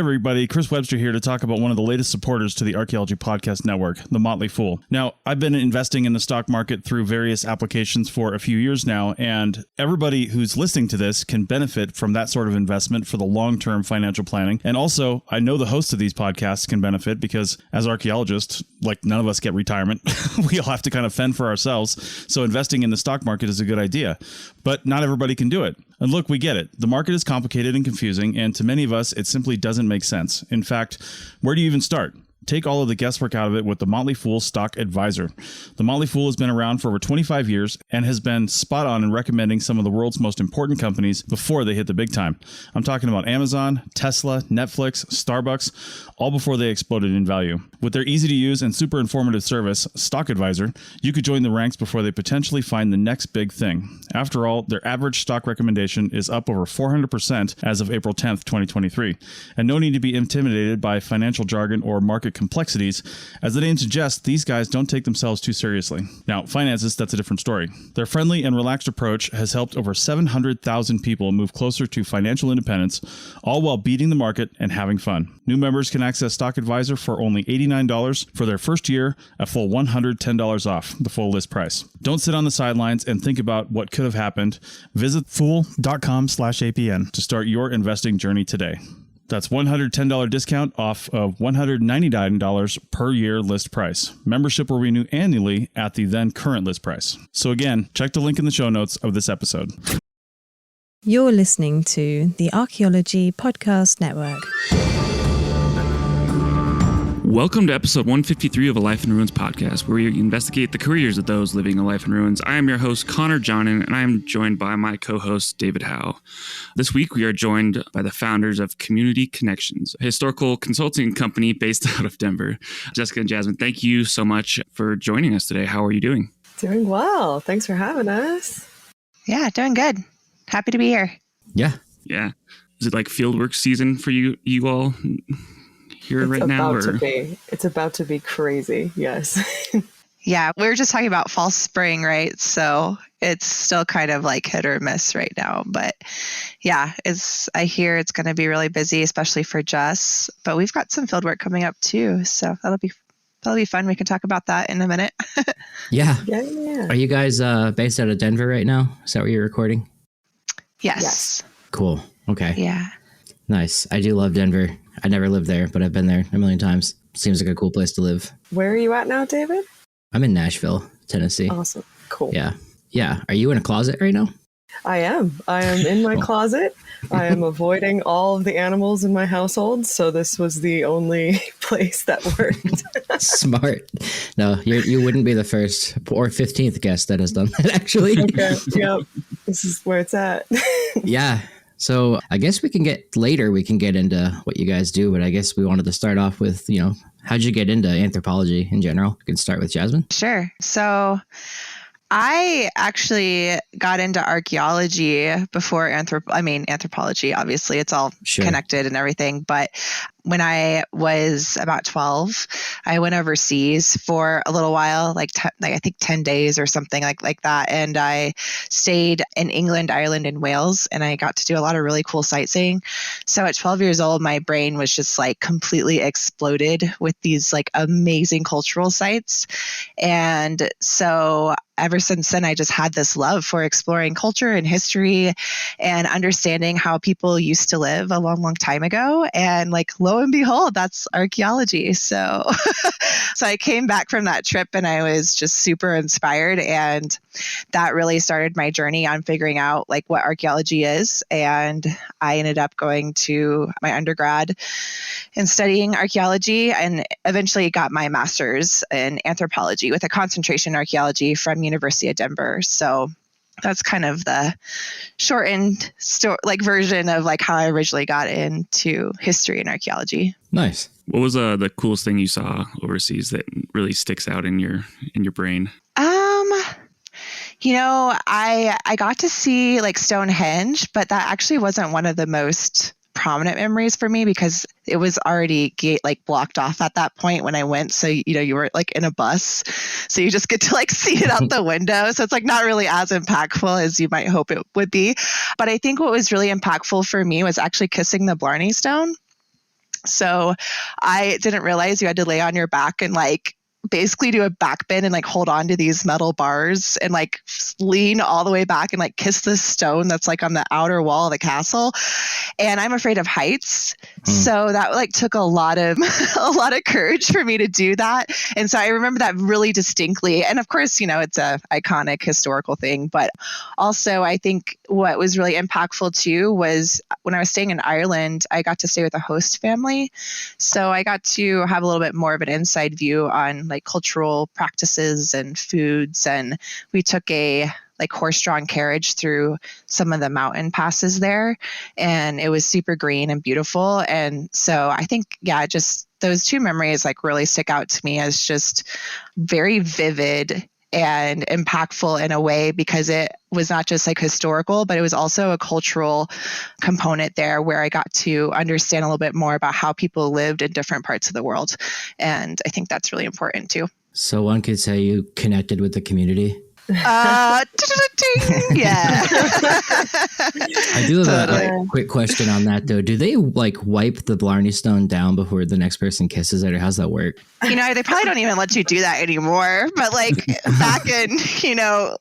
Everybody, Chris Webster here to talk about one of the latest supporters to the Archaeology Podcast Network, The Motley Fool. Now, I've been investing in the stock market through various applications for a few years now, and everybody who's listening to this can benefit from that sort of investment for the long-term financial planning. And also, I know the hosts of these podcasts can benefit because as archaeologists, like none of us get retirement. We all have to kind of fend for ourselves. So investing in the stock market is a good idea, but not everybody can do it. And look, we get it. The market is complicated and confusing, and to many of us, it simply doesn't make sense. In fact, where do you even start? Take all of the guesswork out of it with the Motley Fool Stock Advisor. The Motley Fool has been around for over 25 years and has been spot on in recommending some of the world's most important companies before they hit the big time. I'm talking about Amazon, Tesla, Netflix, Starbucks, all before they exploded in value. With their easy to use and super informative service, Stock Advisor, you could join the ranks before they potentially find the next big thing. After all, their average stock recommendation is up over 400% as of April 10th, 2023. And no need to be intimidated by financial jargon or market complexities. As the name suggests, these guys don't take themselves too seriously. Now, finances, that's a different story. Their friendly and relaxed approach has helped over 700,000 people move closer to financial independence, all while beating the market and having fun. New members can access Stock Advisor for only $89 for their first year, a full $110 off the full list price. Don't sit on the sidelines and think about what could have happened. Visit fool.com/APN to start your investing journey today. That's $110 discount off of $199 per year list price. Membership will renew annually at the then current list price. So again, check the link in the show notes of this episode. You're listening to the Archaeology Podcast Network. Welcome to episode 153 of A Life in Ruins podcast, where we investigate the careers of those living a life in ruins. I am your host, Connor Johnen, and I am joined by my co-host, David Howe. This week, we are joined by the founders of Community Connections, a historical consulting company based out of Denver. Jessica and Jasmine, thank you so much for joining us today. How are you doing? Doing well. Thanks for having us. Yeah, doing good. Happy to be here. Yeah. Is it like fieldwork season for you all? Right now, It's about to be crazy. Yes. Yeah, we were just talking about fall spring, right? So it's still kind of like hit or miss right now. But yeah, I hear it's going to be really busy, especially for Jess. But we've got some field work coming up too, so that'll be fun. We can talk about that in a minute. Yeah. Yeah. Are you guys based out of Denver right now? Is that where you're recording? Yes. Cool. Okay. Yeah. Nice. I do love Denver. I never lived there, but I've been there a million times. Seems like a cool place to live. Where are you at now, David? I'm in Nashville, Tennessee. Awesome. Cool. Yeah. Are you in a closet right now? I am in my closet. I am avoiding all of the animals in my household, so this was the only place that worked. Smart. No, you wouldn't be the first or 15th guest that has done that, actually. Okay. Yep. This is where it's at. Yeah. So I guess we can get into what you guys do, but I guess we wanted to start off with, how'd you get into anthropology in general? We can start with Jasmine. Sure. So I actually got into archaeology before anthropology. Obviously, it's all connected and everything. But when I was about 12, I went overseas for a little while, I think 10 days or something like that. And I stayed in England, Ireland, and Wales, and I got to do a lot of really cool sightseeing. So at 12 years old, my brain was just completely exploded with these amazing cultural sites. And so ever since then, I just had this love for exploring culture and history and understanding how people used to live a long, long time ago. And lo and behold, that's archaeology. So I came back from that trip and I was just super inspired. And that really started my journey on figuring out what archaeology is. And I ended up going to my undergrad and studying archaeology and eventually got my master's in anthropology with a concentration in archaeology from University of Denver. So that's kind of the shortened version of how I originally got into history and archaeology. Nice. What was the coolest thing you saw overseas that really sticks out in your brain? I got to see Stonehenge, but that actually wasn't one of the most prominent memories for me because it was already blocked off at that point when I went. So, you were in a bus, so you just get to see it out the window. So it's not really as impactful as you might hope it would be. But I think what was really impactful for me was actually kissing the Blarney Stone. So I didn't realize you had to lay on your back and like basically do a back bend and like hold on to these metal bars and like lean all the way back and like kiss this stone that's like on the outer wall of the castle. And I'm afraid of heights. So that like took a lot of courage for me to do that. And so I remember that really distinctly. And of course, it's a iconic historical thing, but also I think what was really impactful too was when I was staying in Ireland, I got to stay with a host family. So I got to have a little bit more of an inside view on like cultural practices and foods. And we took a like horse-drawn carriage through some of the mountain passes there, and it was super green and beautiful. And so I think, just those two memories like really stick out to me as just very vivid and impactful in a way, because it was not just like historical, but it was also a cultural component there where I got to understand a little bit more about how people lived in different parts of the world. And I think that's really important too. So one could say you connected with the community. Yeah. I do have a quick question on that though. Do they like wipe the Blarney Stone down before the next person kisses it, or how's that work? They probably don't even let you do that anymore. But like back in,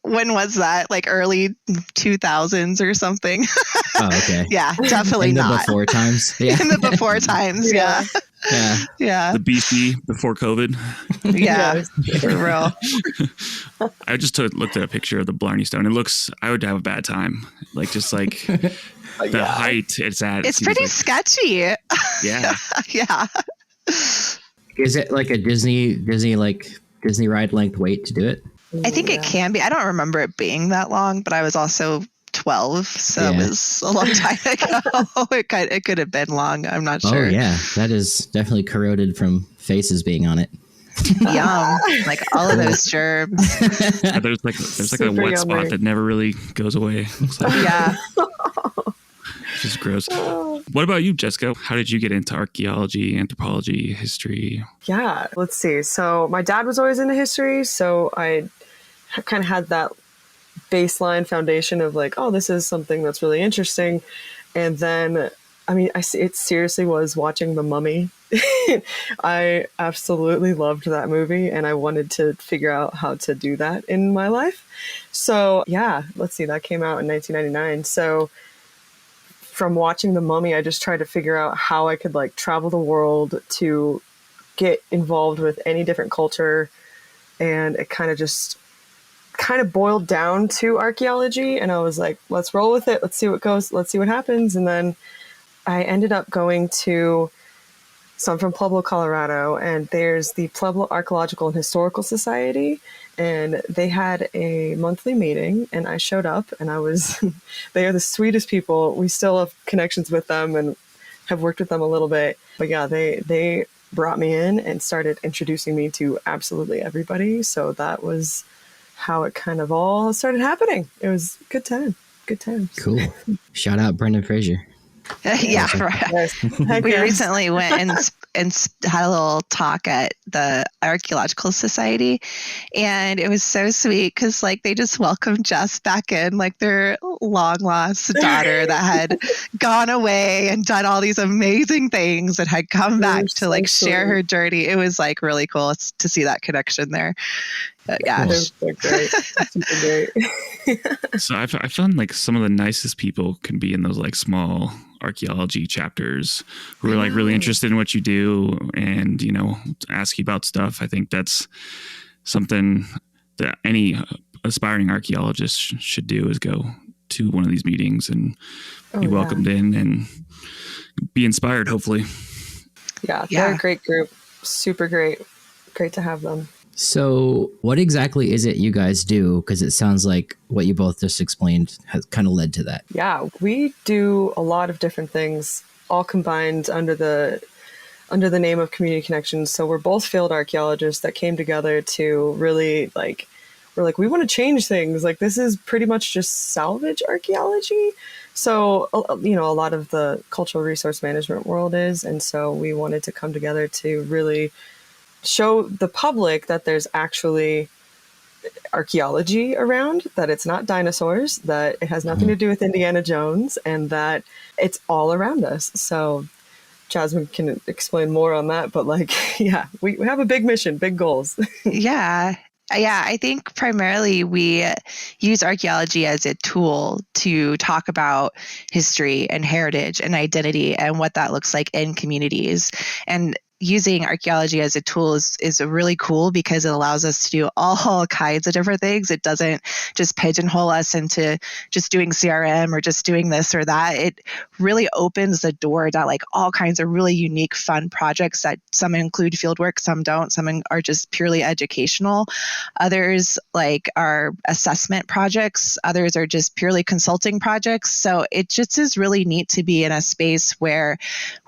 when was that? Like early 2000s or something. Oh, okay. Yeah, definitely in the not. Before times. Yeah. In the before times. Yeah. Yeah. The BC before COVID. Yeah, for real. I just looked at a picture of the Blarney Stone. It looks, I would have a bad time. Like just like the height it's at. It's pretty sketchy. Yeah. Yeah. Is it like a Disney ride length wait to do it? I think it can be. I don't remember it being that long, but I was also 12, so it was a long time ago. It could have been long. I'm not sure. Oh yeah, that is definitely corroded from faces being on it. Yum, like all of those germs. Yeah, there's like a wet spot that never really goes away. Yeah. Which is gross. What about you, Jessica? How did you get into archaeology, anthropology, history? Yeah, let's see. So my dad was always into history, so I kind of had that baseline foundation of like, oh, this is something that's really interesting. And then, it seriously was watching The Mummy. I absolutely loved that movie, and I wanted to figure out how to do that in my life. So yeah, let's see, that came out in 1999. So from watching The Mummy, I just tried to figure out how I could like travel the world to get involved with any different culture. And it kind of boiled down to archaeology, and I was like, let's roll with it. Let's see what goes. Let's see what happens. And then I ended up going to, so I'm from Pueblo, Colorado, and there's the Pueblo Archaeological and Historical Society, and they had a monthly meeting, and I showed up, and they are the sweetest people. We still have connections with them and have worked with them a little bit. But yeah, they brought me in and started introducing me to absolutely everybody. So that was how it kind of all started happening. It was a good time. Good times. Cool. Shout out Brendan Fraser. Yeah, right. Yes. We recently went and had a little talk at the Archaeological Society, and it was so sweet because like they just welcomed Jess back in, like their long lost daughter that had gone away and done all these amazing things and had come back to like share her journey. It was like really cool to see that connection there. Yeah, cool. So great. Super great. So I found like some of the nicest people can be in those like small archaeology chapters who are like really interested in what you do and ask you about stuff. I think that's something that any aspiring archaeologist should do, is go to one of these meetings and be welcomed in and be inspired, hopefully. Yeah, they're a great group. Super great to have them. So what exactly is it you guys do? Because it sounds like what you both just explained has kind of led to that. Yeah, we do a lot of different things, all combined under the name of Community Connections. So we're both field archaeologists that came together to really we want to change things. Like this is pretty much just salvage archaeology. So, a lot of the cultural resource management world is. And so we wanted to come together to really show the public that there's actually archaeology around, that it's not dinosaurs, that it has nothing to do with Indiana Jones, and that it's all around us. So Jasmine can explain more on that, but like, yeah, we have a big mission, big goals. Yeah. Yeah, I think primarily we use archaeology as a tool to talk about history and heritage and identity and what that looks like in communities. And using archaeology as a tool is really cool because it allows us to do all kinds of different things. It doesn't just pigeonhole us into just doing CRM or just doing this or that. It really opens the door to like all kinds of really unique, fun projects that some include fieldwork, some don't. Some are just purely educational. Others like are assessment projects. Others are just purely consulting projects. So it just is really neat to be in a space where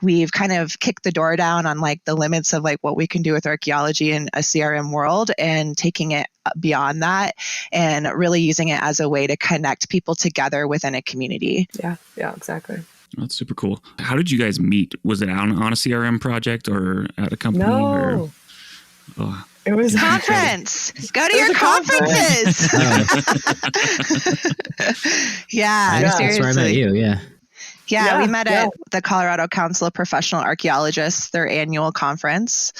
we've kind of kicked the door down on like the limits of like what we can do with archaeology in a CRM world and taking it beyond that and really using it as a way to connect people together within a community. Yeah, exactly. That's super cool. How did you guys meet? Was it on a CRM project or at a company? No. It was conference. Go to your conferences. Yeah, that's where I met you. Yeah, we met at the Colorado Council of Professional Archaeologists, their annual conference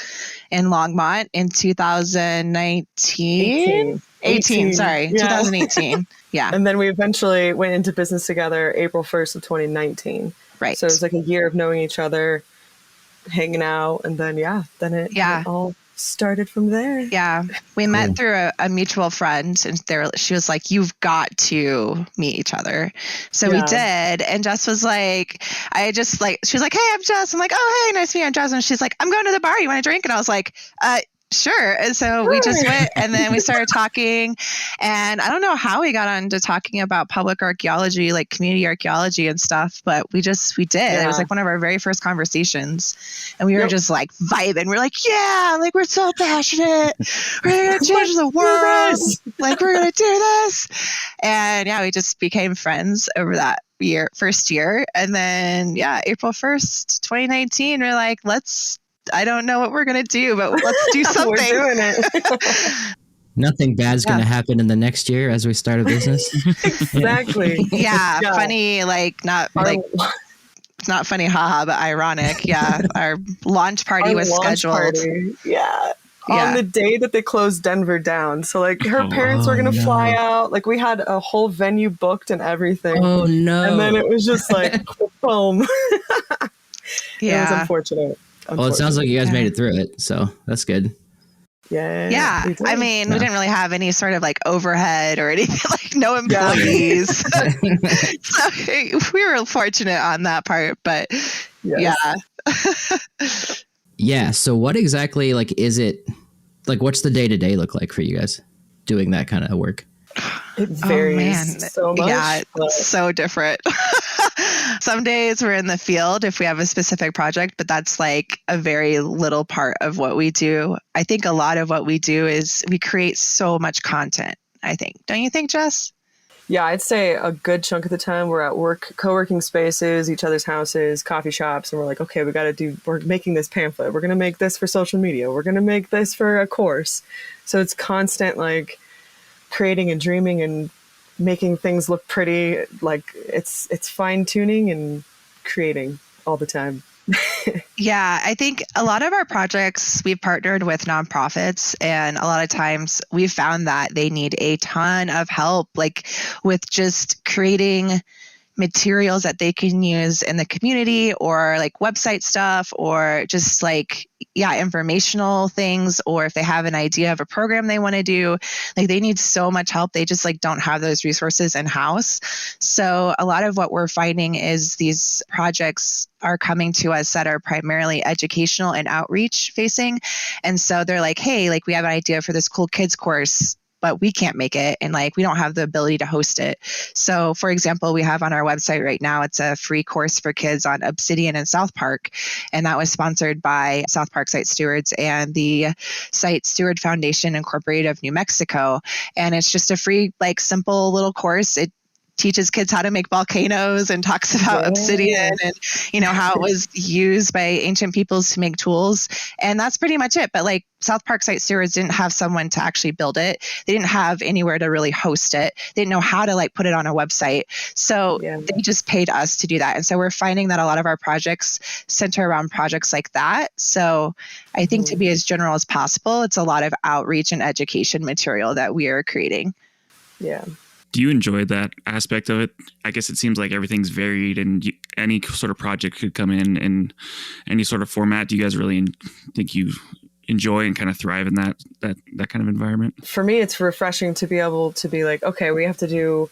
in Longmont in 2019. 2018. Yeah. And then we eventually went into business together April 1st of 2019. Right. So it was like a year of knowing each other, hanging out, and then it all started from there. Yeah. We met through a mutual friend, and she was like, you've got to meet each other. So we did. And Jess was like, she was like, hey, I'm Jess. I'm like, oh, hey, nice to meet you. I'm Jess. And she's like, I'm going to the bar. You want a drink? And I was like, sure. And so we just went and then we started talking, and I don't know how we got on to talking about public archaeology, like community archaeology and stuff, but we did. Yeah. It was like one of our very first conversations, and we were just like vibing. We're like, yeah, like we're so passionate. We're going to change the world. Like we're going to do this. And yeah, we just became friends over that first year. And then April 1st, 2019, we're like, I don't know what we're going to do, but let's do something. We're doing it. Nothing bad's going to happen in the next year as we start a business. Exactly. Funny, like it's not funny, haha, but ironic. Yeah, our launch party was scheduled. On the day that they closed Denver down. So like her parents were going to fly out. Like we had a whole venue booked and everything. Oh no. And then it was just like, boom. It was unfortunate. Well, it sounds like you guys made it through it, so that's good. Yeah. I mean, we didn't really have any sort of like overhead or anything, like no employees. So we were fortunate on that part, but Yeah. So what exactly, like, is it, like, what's the day-to-day look like for you guys doing that kind of work? It varies so much. Yeah, it's so different. Some days we're in the field if we have a specific project, but that's like a very little part of what we do. I think a lot of what we do is we create so much content, I think. Don't you think, Jess? Yeah, I'd say a good chunk of the time we're at work, co-working spaces, each other's houses, coffee shops, and we're like, okay, we're making this pamphlet. We're going to make this for social media. We're going to make this for a course. So it's constant, like, creating and dreaming and making things look pretty. Like it's fine tuning and creating all the time. Yeah, I think a lot of our projects, we've partnered with nonprofits, and a lot of times we've found that they need a ton of help, like with just creating materials that they can use in the community, or like website stuff, or just like, informational things, or if they have an idea of a program they want to do, like they need so much help. They just like don't have those resources in house. So a lot of what we're finding is these projects are coming to us that are primarily educational and outreach facing. And so they're like, hey, like we have an idea for this cool kids course, but we can't make it, and like we don't have the ability to host it. So for example, we have on our website right now, it's a free course for kids on Obsidian and South Park, and that was sponsored by South Park Site Stewards and the Site Steward Foundation Incorporated of New Mexico. And it's just a free, like simple little course. It teaches kids how to make volcanoes and talks about obsidian and, how it was used by ancient peoples to make tools. And that's pretty much it. But like South Park Site Stewards didn't have someone to actually build it. They didn't have anywhere to really host it. They didn't know how to like put it on a website. So they just paid us to do that. And so we're finding that a lot of our projects center around projects like that. So I think to be as general as possible, it's a lot of outreach and education material that we are creating. Yeah. Do you enjoy that aspect of it? I guess it seems like everything's varied and any sort of project could come in any sort of format. Do you guys really think you enjoy and kind of thrive in that kind of environment? For me, it's refreshing to be able to be like, okay, we have to do,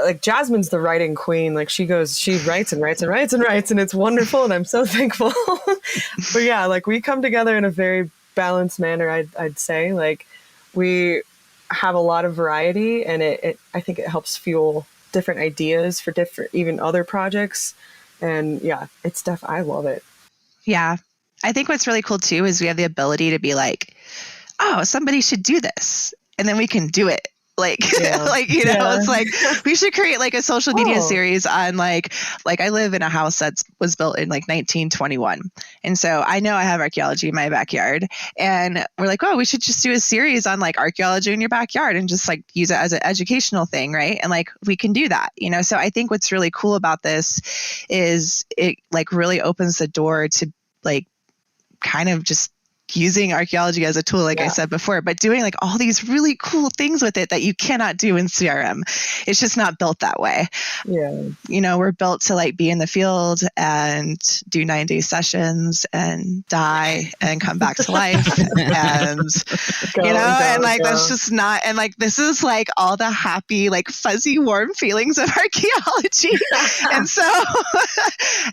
like Jasmine's the writing queen. Like she writes and writes and writes and writes, and it's wonderful. And I'm so thankful. But yeah, like we come together in a very balanced manner. I'd say like we have a lot of variety, and I think it helps fuel different ideas for different, even other projects. And yeah, it's I love it. Yeah. I think what's really cool too is we have the ability to be like, oh, somebody should do this. And then we can do it. Like, it's like, we should create like a social media series on like I live in a house that was built in like 1921. And so I know I have archaeology in my backyard, and we're like, oh, we should just do a series on like archaeology in your backyard and just like use it as an educational thing. Right. And like, we can do that, so I think what's really cool about this is it like really opens the door to like kind of just using archaeology as a tool, like I said before, but doing like all these really cool things with it that you cannot do in CRM. It's just not built that way. Yeah. We're built to like be in the field and do 9-day sessions and die and come back to life. And, that's just not, and like, this is like all the happy, like fuzzy, warm feelings of archaeology.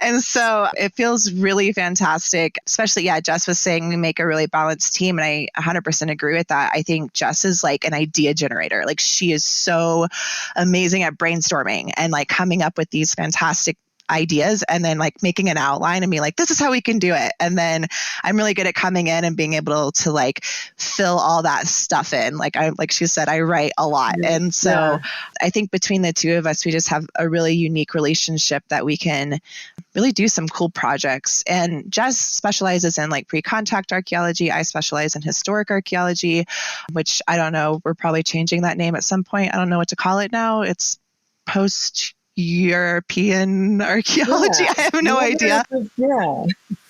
and so it feels really fantastic, especially, Jess was saying we make a really balanced team. And I 100% agree with that. I think Jess is like an idea generator. Like she is so amazing at brainstorming and like coming up with these fantastic ideas and then like making an outline and be like, this is how we can do it. And then I'm really good at coming in and being able to like fill all that stuff in. Like she said, I write a lot. And so I think between the two of us, we just have a really unique relationship that we can really do some cool projects. And Jess specializes in like pre-contact archaeology. I specialize in historic archaeology, which I don't know, we're probably changing that name at some point. I don't know what to call it now. It's post-European archaeology. I have no idea.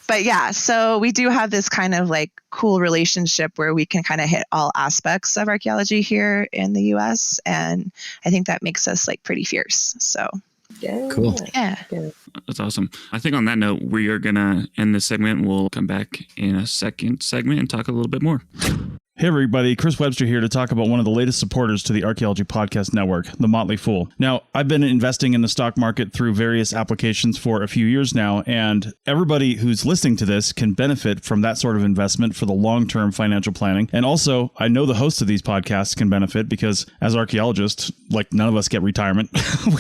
But so we do have this kind of like cool relationship where we can kind of hit all aspects of archaeology here in the US. And I think that makes us like pretty fierce. So cool. Yeah. That's awesome. I think on that note, we are going to end this segment. We'll come back in a second segment and talk a little bit more. Hey everybody, Chris Webster here to talk about one of the latest supporters to the Archaeology Podcast Network, The Motley Fool. Now, I've been investing in the stock market through various applications for a few years now, and everybody who's listening to this can benefit from that sort of investment for the long-term financial planning. And also, I know the hosts of these podcasts can benefit because as archaeologists, like none of us get retirement.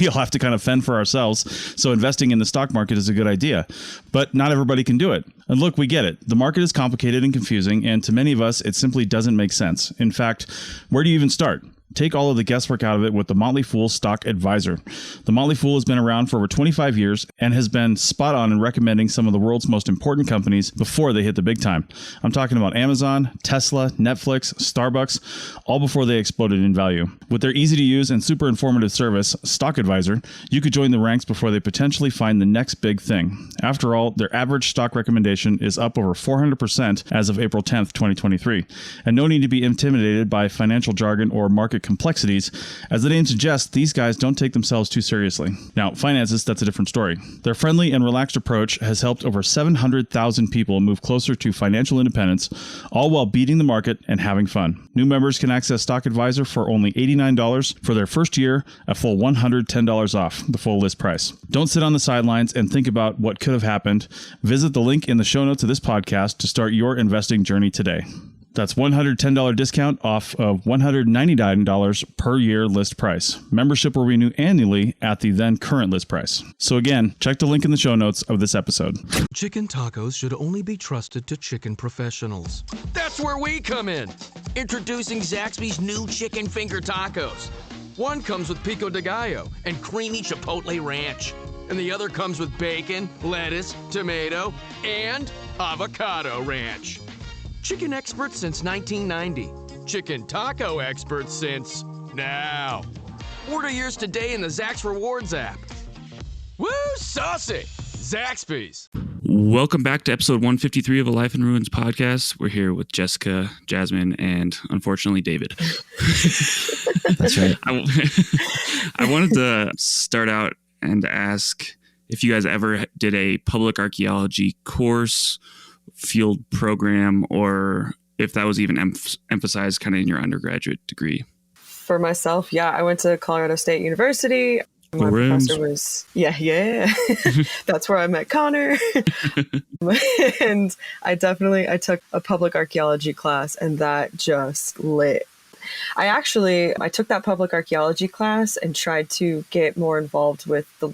We all have to kind of fend for ourselves. So investing in the stock market is a good idea, but not everybody can do it. And look, we get it. The market is complicated and confusing, and to many of us, it simply doesn't make sense. In fact, where do you even start? Take all of the guesswork out of it with the Motley Fool Stock Advisor. The Motley Fool has been around for over 25 years and has been spot on in recommending some of the world's most important companies before they hit the big time. I'm talking about Amazon, Tesla, Netflix, Starbucks, all before they exploded in value. With their easy to use and super informative service, Stock Advisor, you could join the ranks before they potentially find the next big thing. After all, their average stock recommendation is up over 400% as of April 10th, 2023. And no need to be intimidated by financial jargon or market complexities. As the name suggests, these guys don't take themselves too seriously. Now, finances, that's a different story. Their friendly and relaxed approach has helped over 700,000 people move closer to financial independence, all while beating the market and having fun. New members can access Stock Advisor for only $89 for their first year, a full $110 off the full list price. Don't sit on the sidelines and think about what could have happened. Visit the link in the show notes of this podcast to start your investing journey today. That's $110 discount off of $199 per year list price. Membership will renew annually at the then current list price. So again, check the link in the show notes of this episode. Chicken tacos should only be trusted to chicken professionals. That's where we come in. Introducing Zaxby's new chicken finger tacos. One comes with pico de gallo and creamy chipotle ranch. And the other comes with bacon, lettuce, tomato, and avocado ranch. Chicken experts since 1990. Chicken taco experts since now. Order yours today in the Zax Rewards app. Woo, saucy! Zaxby's. Welcome back to episode 153 of A Life in Ruins podcast. We're here with Jessica, Jasmine, and unfortunately David. That's right. I wanted to start out and ask if you guys ever did a public archaeology course, field program, or if that was even emphasized kind of in your undergraduate degree. For myself, yeah, I went to Colorado State University. My professor was, yeah. That's where I met Connor. And I took a public archaeology class, and that just lit. I took that public archaeology class and tried to get more involved with the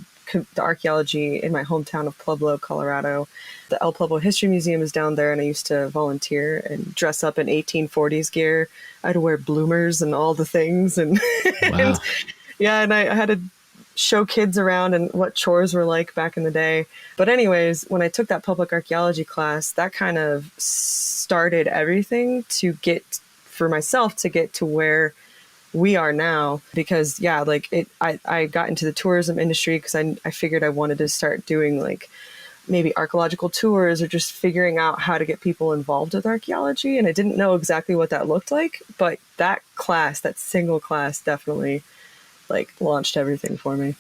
archaeology in my hometown of Pueblo, Colorado. The El Pueblo History Museum is down there, and I used to volunteer and dress up in 1840s gear. I had to wear bloomers and all the things. And, Wow. and I had to show kids around and what chores were like back in the day. But anyways, when I took that public archaeology class, that kind of started everything for myself to get to where we are now. Because I got into the tourism industry because I figured I wanted to start doing like maybe archaeological tours or just figuring out how to get people involved with archaeology. And I didn't know exactly what that looked like, but that single class definitely launched everything for me.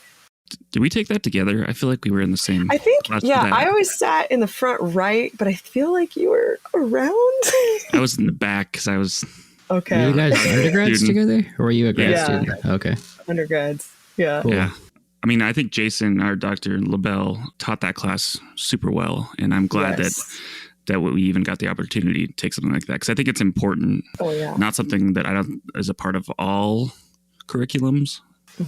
Did we take that together? I feel like we were in the same. I think, class yeah, for that. I always sat in the front right, but I feel like you were around. I was in the back because I was. Okay. Were you guys undergrads Student. together? Or were you a grad Yeah. student? Okay. Undergrads. Yeah. Cool. Yeah. I mean, I think Jason, our Dr. LaBelle, taught that class super well. And I'm glad that we even got the opportunity to take something like that. Because I think it's important. Oh, yeah. Not something that I don't is a part of all curriculums,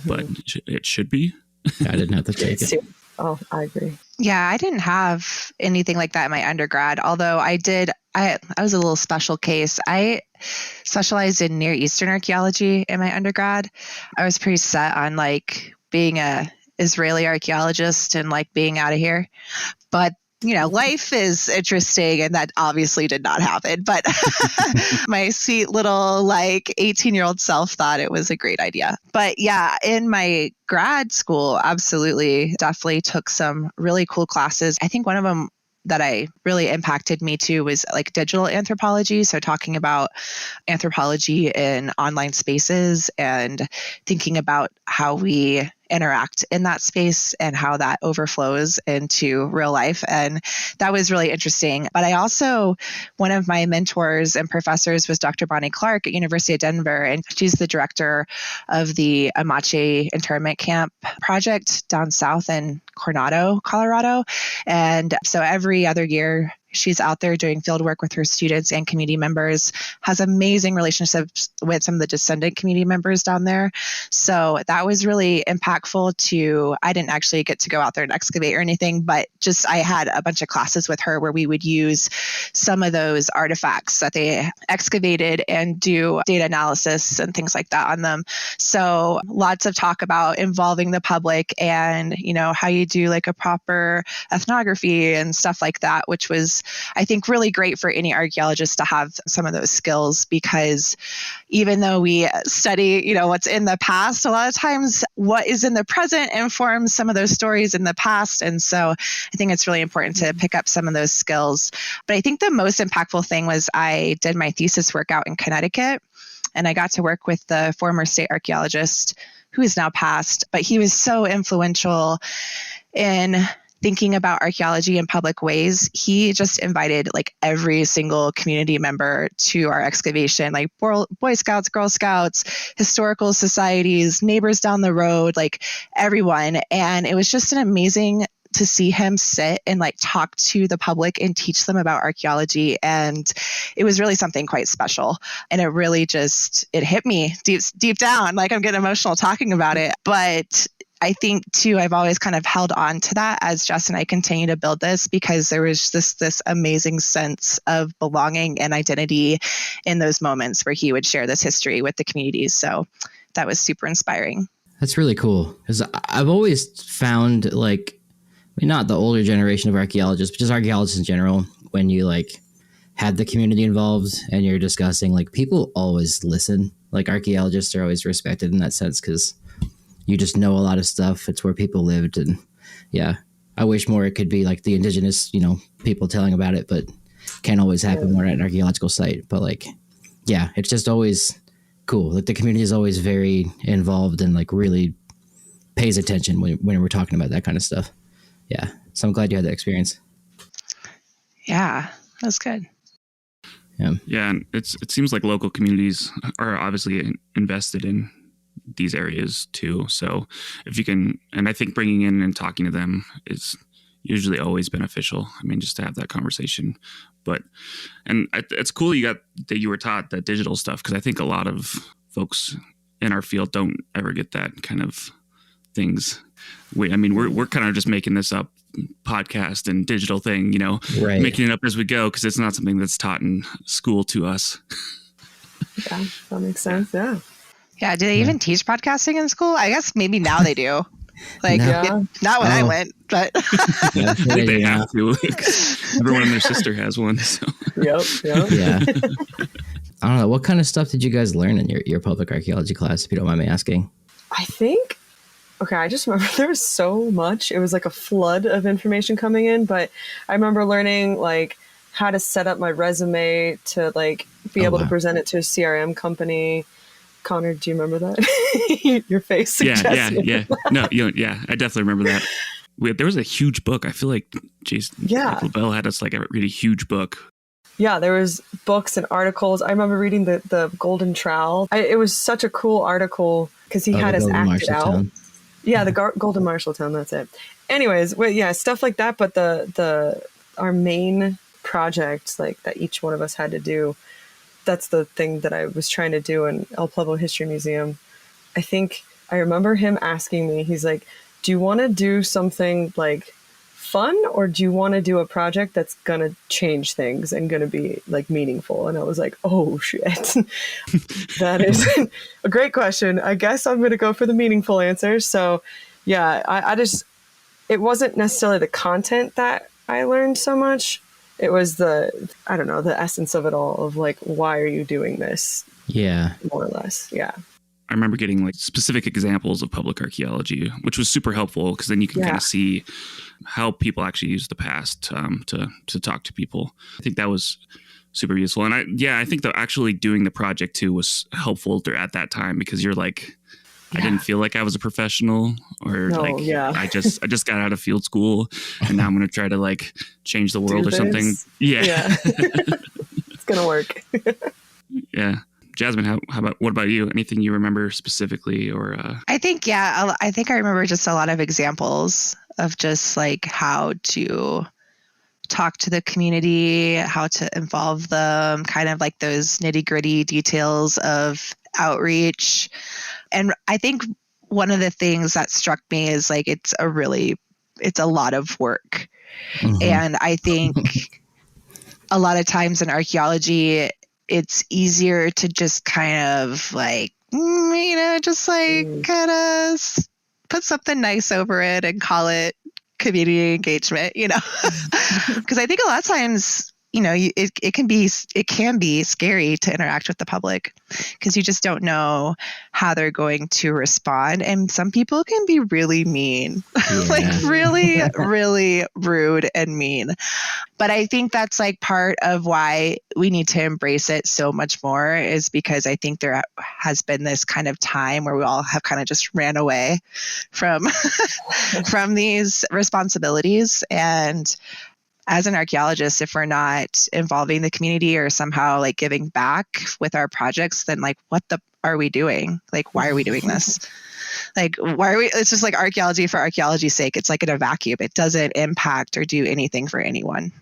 but it should be. I didn't have to take it. Oh, I agree. Yeah, I didn't have anything like that in my undergrad, although I was a little special case. I specialized in Near Eastern archaeology in my undergrad. I was pretty set on being a Israeli archaeologist and being out of here. But life is interesting, and that obviously did not happen. But my sweet little 18-year-old self thought it was a great idea. But yeah, in my grad school, definitely took some really cool classes. I think one of them that really impacted me too was digital anthropology. So talking about anthropology in online spaces and thinking about how we interact in that space and how that overflows into real life. And that was really interesting. But I also, one of my mentors and professors was Dr. Bonnie Clark at University of Denver. And she's the director of the Amache internment camp project down south in Coronado, Colorado. And so every other year, she's out there doing field work with her students and community members, has amazing relationships with some of the descendant community members down there. So that was really impactful I didn't actually get to go out there and excavate or anything, but I had a bunch of classes with her where we would use some of those artifacts that they excavated and do data analysis and things like that on them. So lots of talk about involving the public and, how you do a proper ethnography and stuff like that, which was, I think, really great for any archaeologist to have some of those skills, because even though we study, what's in the past, a lot of times what is in the present informs some of those stories in the past. And so I think it's really important to pick up some of those skills. But I think the most impactful thing was I did my thesis work out in Connecticut, and I got to work with the former state archaeologist who is now passed, but he was so influential in thinking about archaeology in public ways. He just invited every single community member to our excavation, Boy Scouts, Girl Scouts, historical societies, neighbors down the road, everyone. And it was just an amazing to see him sit and talk to the public and teach them about archaeology. And it was really something quite special. And it really it hit me deep down. I'm getting emotional talking about it. But I think too, I've always kind of held on to that as Jess and I continue to build this, because there was this amazing sense of belonging and identity in those moments where he would share this history with the communities. So that was super inspiring. That's really cool. Because I've always found, like, I mean, not the older generation of archaeologists, but just archaeologists in general, when you like had the community involved and you're discussing, like, people always listen. Like, archaeologists are always respected in that sense because you just know a lot of stuff. It's where people lived. And yeah, I wish more it could be like the indigenous, you know, people telling about it, but can't always happen when we're at an archaeological site. But like, yeah, it's just always cool. Like, the community is always very involved and like really pays attention when we're talking about that kind of stuff. Yeah. So I'm glad you had that experience. Yeah, that's good. Yeah, and it seems like local communities are obviously invested in these areas too. So if you can, and I think bringing in and talking to them is usually always beneficial. I mean, just to have that conversation. But, and it's cool that you were taught that digital stuff, because I think a lot of folks in our field don't ever get that kind of things. We're kind of just making this up podcast and digital thing, you know, right, making it up as we go, because it's not something that's taught in school to us. Yeah, that makes sense. Yeah. Yeah. Do they even teach podcasting in school? I guess maybe now they do. Like, not when I went, but yeah, I think they have to. Everyone and their sister has one. So. Yep. Yeah. I don't know. What kind of stuff did you guys learn in your public archaeology class, if you don't mind me asking? I think, I just remember there was so much. It was like a flood of information coming in, but I remember learning like how to set up my resume to like be able to present it to a CRM company. Connor, do you remember that? Your face suggests Yeah. No, I definitely remember that. There was a huge book. I feel like Jason Bell had us like read a huge book. Yeah, there was books and articles. I remember reading the Golden Trowel. It was such a cool article because he had us act it out. Yeah, the Golden Marshalltown, that's it. Anyways, stuff like that. But our main project, like that each one of us had to do, that's the thing that I was trying to do in El Pueblo History Museum. I think I remember him asking me, he's like, do you want to do something like fun, or do you want to do a project that's going to change things and going to be like meaningful? And I was like, oh shit, that is a great question. I guess I'm going to go for the meaningful answer. So yeah, I just, it wasn't necessarily the content that I learned so much. It was the essence of it all, of like, why are you doing this? Yeah. More or less. Yeah. I remember getting like specific examples of public archaeology, which was super helpful because then you can kind of see how people actually use the past to talk to people. I think that was super useful. And I think that actually doing the project too was helpful at that time, because you're like, I didn't feel like I was a professional, or I just got out of field school and now I'm going to try to like change the world or something. Yeah. It's going to work. Yeah. Jasmine, what about you? Anything you remember specifically, or? I think I remember just a lot of examples of just like how to talk to the community, how to involve them, kind of like those nitty-gritty details of outreach. And I think one of the things that struck me is like it's a lot of work. Mm-hmm. And I think a lot of times in archaeology, it's easier to just kind of like, just like kind of put something nice over it and call it community engagement, because I think a lot of times, it can be scary to interact with the public because you just don't know how they're going to respond. And some people can be really mean, like really, really rude and mean. But I think that's like part of why we need to embrace it so much more, is because I think there has been this kind of time where we all have kind of just ran away from these responsibilities. And as an archaeologist, if we're not involving the community or somehow like giving back with our projects, then like are we doing? Like, why are we doing this? Like, why are we? It's just like archaeology for archaeology's sake. It's like in a vacuum. It doesn't impact or do anything for anyone.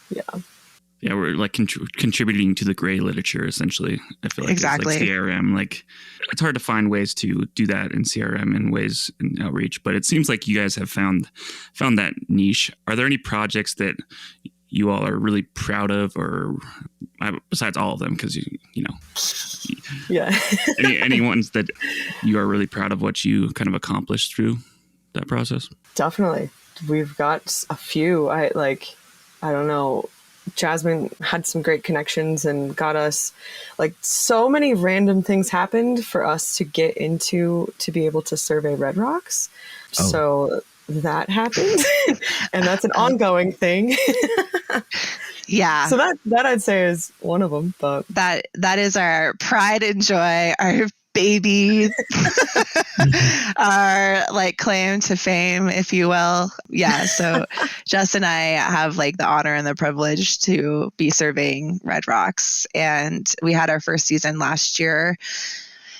Yeah, we're like contributing to the gray literature, essentially. I feel like exactly. It's like CRM. Like, it's hard to find ways to do that in CRM and ways in outreach, but it seems like you guys have found that niche. Are there any projects that you all are really proud of, or besides all of them, because Yeah. Any ones that you are really proud of what you kind of accomplished through that process? Definitely. We've got a few. I don't know. Jasmine had some great connections and got us, like, so many random things happened for us to get into to be able to survey red rocks. Oh. So that happened. And that's an ongoing thing. Yeah. So that I'd say is one of them. But that is our pride and joy, our baby, our like claim to fame, if you will. Yeah. So Jess and I have like the honor and the privilege to be surveying red rocks, and we had our first season last year.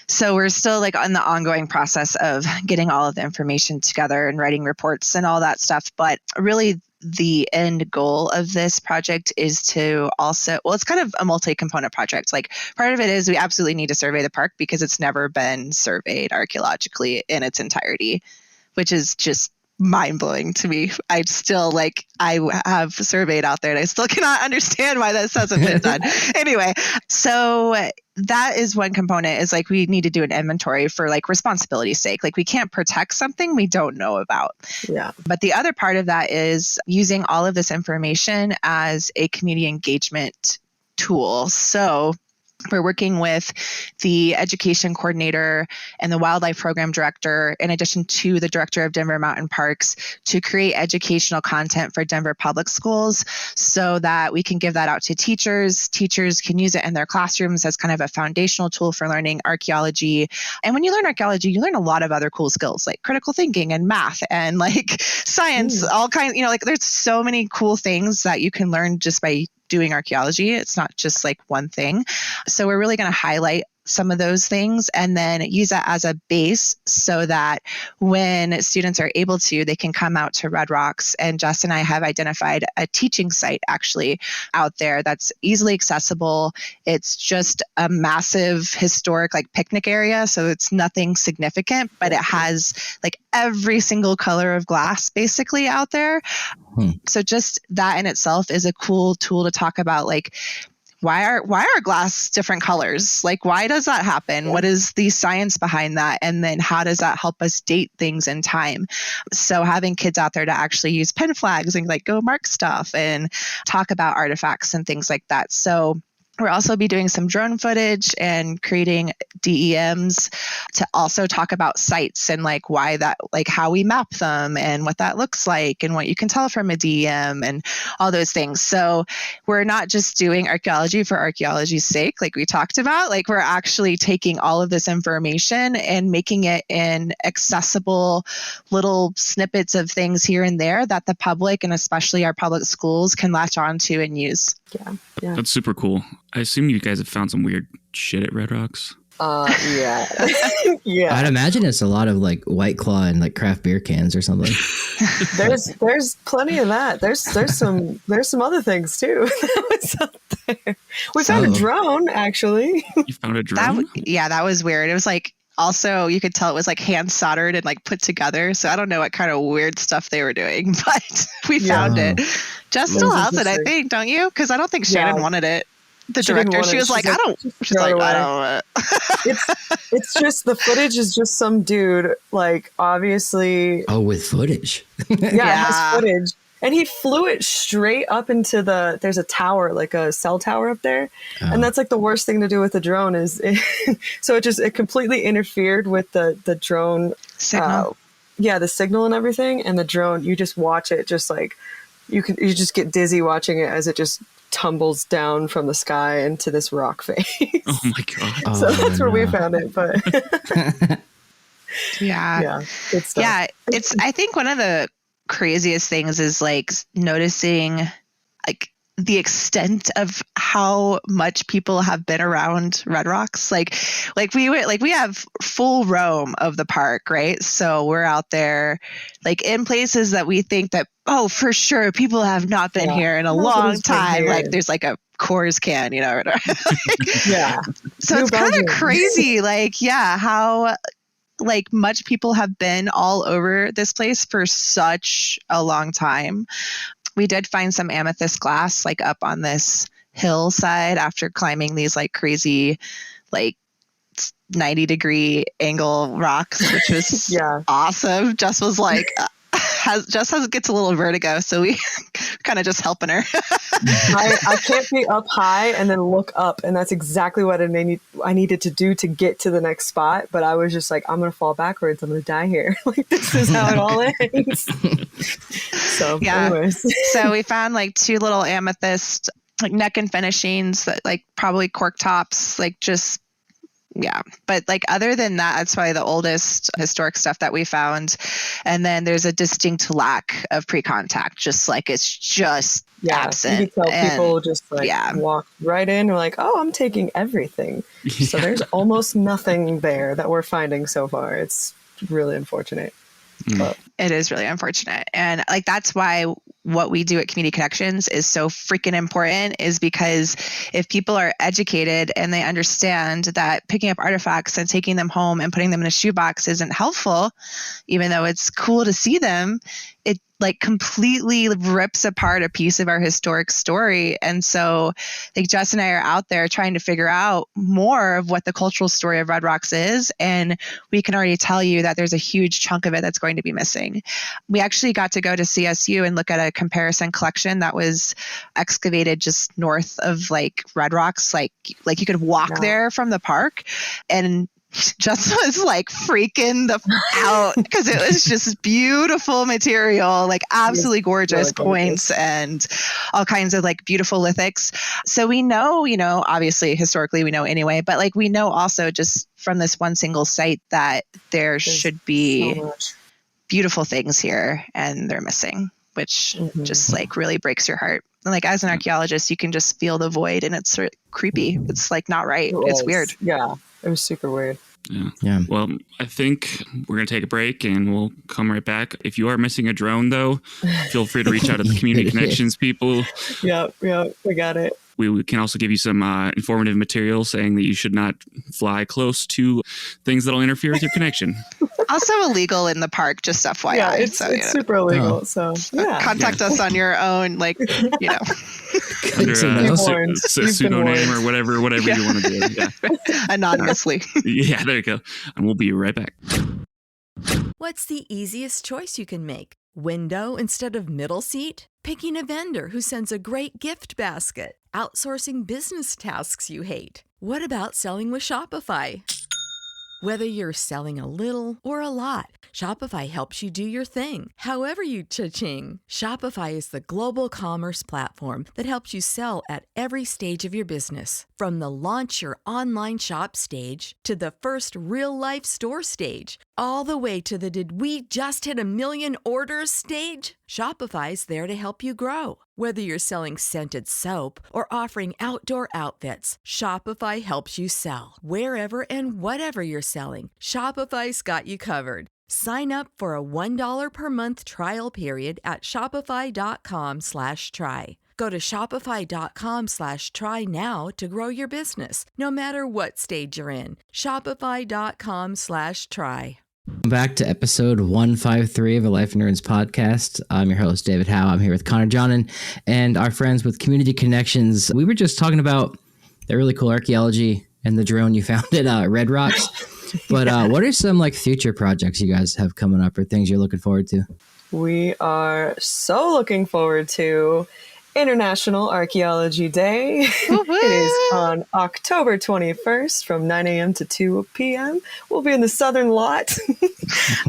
So we're still like on the ongoing process of getting all of the information together and writing reports and all that stuff. But really, the end goal of this project is to also, well, it's kind of a multi-component project. Like, part of it is we absolutely need to survey the park because it's never been surveyed archaeologically in its entirety, which is just mind-blowing to me. I have surveyed out there and I still cannot understand why this hasn't been done. Anyway, so that is one component, is like we need to do an inventory for like responsibility's sake. Like, we can't protect something we don't know about. yeah. But the other part of that is using all of this information as a community engagement tool. So we're working with the education coordinator and the wildlife program director, in addition to the director of Denver Mountain Parks, to create educational content for Denver public schools so that we can give that out to teachers. Teachers can use it in their classrooms as kind of a foundational tool for learning archaeology. And when you learn archaeology, you learn a lot of other cool skills like critical thinking and math and like science, all kinds, like there's so many cool things that you can learn just by doing archaeology. It's not just like one thing. So we're really going to highlight some of those things and then use that as a base so that when students are able to, they can come out to Red Rocks. And Jess and I have identified a teaching site actually out there that's easily accessible. It's just a massive historic like picnic area. So it's nothing significant, but it has like every single color of glass basically out there. So just that in itself is a cool tool to talk about, like, why are glass different colors? Like, why does that happen? What is the science behind that? And then how does that help us date things in time? So having kids out there to actually use pen flags and like go mark stuff and talk about artifacts and things like that. So we'll also be doing some drone footage and creating DEMs to also talk about sites and like why that, like how we map them and what that looks like and what you can tell from a DEM and all those things. So we're not just doing archaeology for archaeology's sake, like we talked about, like we're actually taking all of this information and making it in accessible little snippets of things here and there that the public and especially our public schools can latch onto and use. Yeah. That's super cool. I assume you guys have found some weird shit at Red Rocks. Yeah. Yeah. I'd imagine it's a lot of like White Claw and like craft beer cans or something. There's plenty of that. There's some other things too. That was up there. We found a drone actually. You found a drone? That was weird. It was like, also, you could tell it was like hand soldered and like put together. So I don't know what kind of weird stuff they were doing, but we found it. Jess still has it, I think, don't you? Because I don't think Shannon wanted it. The director, she was like, I don't want it. It's just the footage is just some dude, like obviously. Oh, with footage. Yeah, it has footage. And he flew it straight up into there's a tower, like a cell tower up there. Oh. And that's like the worst thing to do with a drone is, so it completely interfered with the drone signal. The signal and everything. And the drone, you just watch it, just like, you just get dizzy watching it as it just tumbles down from the sky into this rock face. Oh my God. So that's where we found it. But yeah, good stuff. Yeah. I think one of the craziest things is like noticing like the extent of how much people have been around Red Rocks. Like we have full roam of the park, right? So we're out there like in places that we think that, oh, for sure, people have not been here in a long time. Like there's like a Coors can, yeah. So it's kind of crazy. Like, yeah, how like much people have been all over this place for such a long time. We did find some amethyst glass like up on this hillside after climbing these like crazy like 90-degree angle rocks, which was awesome. Jess was like, gets a little vertigo, so we kind of just helping her. I can't be up high and then look up, and that's exactly what I needed to do to get to the next spot. But I was just like, I'm gonna fall backwards. I'm gonna die here. Like, this is how it all ends. So, anyways. So we found like 2 little amethyst like neck and finishings that like probably cork tops, like just. Yeah. But like other than that, it's probably the oldest historic stuff that we found. And then there's a distinct lack of pre-contact, just like it's just absent. You can tell people just like walk right in and like, oh, I'm taking everything. So there's almost nothing there that we're finding so far. It's really unfortunate. But it is really unfortunate. And like that's why what we do at Community Connections is so freaking important, is because if people are educated and they understand that picking up artifacts and taking them home and putting them in a shoebox isn't helpful, even though it's cool to see them, it like completely rips apart a piece of our historic story. And so like Jess and I are out there trying to figure out more of what the cultural story of Red Rocks is. And we can already tell you that there's a huge chunk of it that's going to be missing. We actually got to go to CSU and look at a comparison collection that was excavated just north of like Red Rocks. Like you could walk there from the park, and just was like freaking out because it was just beautiful material, like absolutely gorgeous points and all kinds of like beautiful lithics. So we know, obviously historically we know anyway, but like we know also just from this one single site that there should be beautiful things here and they're missing, which just like really breaks your heart. And like as an archaeologist, you can just feel the void, and it's sort of creepy. It's like not right. It's weird. Yeah, it was super weird. Yeah. Well, I think we're going to take a break and we'll come right back. If you are missing a drone, though, feel free to reach out to the Community Connections people. Yep, we got it. We can also give you some informative material saying that you should not fly close to things that'll interfere with your connection. Also illegal in the park, just FYI. Yeah, it's super illegal. So contact us on your own, like, under pseudonym or whatever you want to do. Yeah. Anonymously. Yeah, there you go. And we'll be right back. What's the easiest choice you can make? Window instead of middle seat? Picking a vendor who sends a great gift basket? Outsourcing business tasks you hate? What about selling with Shopify? Whether you're selling a little or a lot, Shopify helps you do your thing, however you cha-ching. Shopify is the global commerce platform that helps you sell at every stage of your business. From the launch your online shop stage to the first real-life store stage, all the way to the did we just hit 1 million orders stage. Shopify's there to help you grow. Whether you're selling scented soap or offering outdoor outfits, Shopify helps you sell. Wherever and whatever you're selling, Shopify's got you covered. Sign up for a $1 per month trial period at shopify.com/try. Go to shopify.com/try now to grow your business, no matter what stage you're in. Shopify.com/try. Back to episode 153 of a Life in Ruins podcast. I'm your host, David Howe. I'm here with Connor Johnen and our friends with Community Connections. We were just talking about the really cool archaeology and the drone you found at Red Rocks. But what are some like future projects you guys have coming up or things you're looking forward to? We are so looking forward to International Archaeology Day. It is on October 21st from 9 a.m. to 2 p.m. We'll be in the southern lot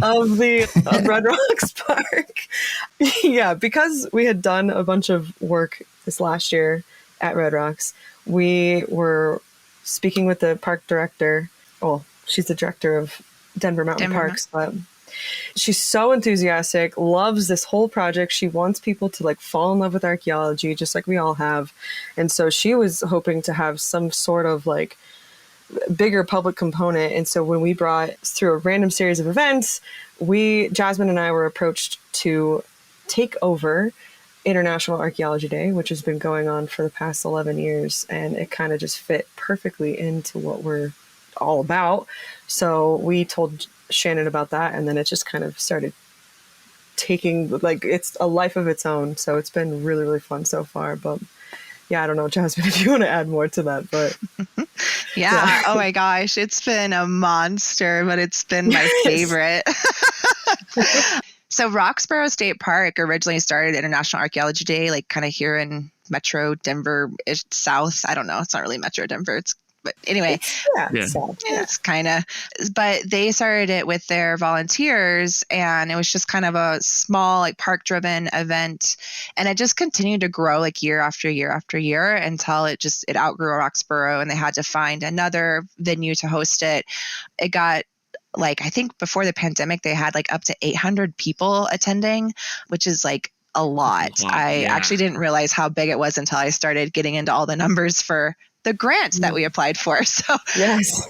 of Red Rocks Park. Yeah, because we had done a bunch of work this last year at Red Rocks, we were speaking with the park director. Well, she's the director of Denver Mountain Parks, but she's so enthusiastic, loves this whole project. She wants people to like fall in love with archaeology, just like we all have. And so she was hoping to have some sort of like bigger public component. And so when we brought through a random series of events, Jasmine and I were approached to take over International Archaeology Day, which has been going on for the past 11 years. And it kind of just fit perfectly into what we're all about. So we told Shannon about that, and then it just kind of started taking like it's a life of its own. So it's been really, really fun so far. But yeah, I don't know, Jasmine, if you want to add more to that, but Yeah. Oh my gosh. It's been a monster, but it's been my favorite. So Roxborough State Park originally started International Archaeology Day, like kind of here in Metro Denver South. I don't know. It's not really Metro Denver. But anyway, it's kind of, but they started it with their volunteers, and it was just kind of a small, like park driven event. And it just continued to grow like year after year after year until it outgrew Roxborough, and they had to find another venue to host it. It got like, I think before the pandemic, they had like up to 800 people attending, which is like a lot. I actually didn't realize how big it was until I started getting into all the numbers for the grants that we applied for. So yes.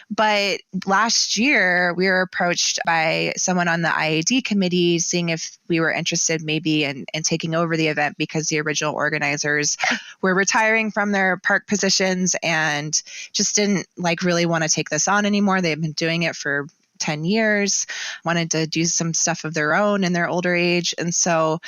But last year we were approached by someone on the IAD committee, seeing if we were interested maybe in taking over the event, because the original organizers were retiring from their park positions and just didn't like really want to take this on anymore. They've been doing it for 10 years, wanted to do some stuff of their own in their older age. And so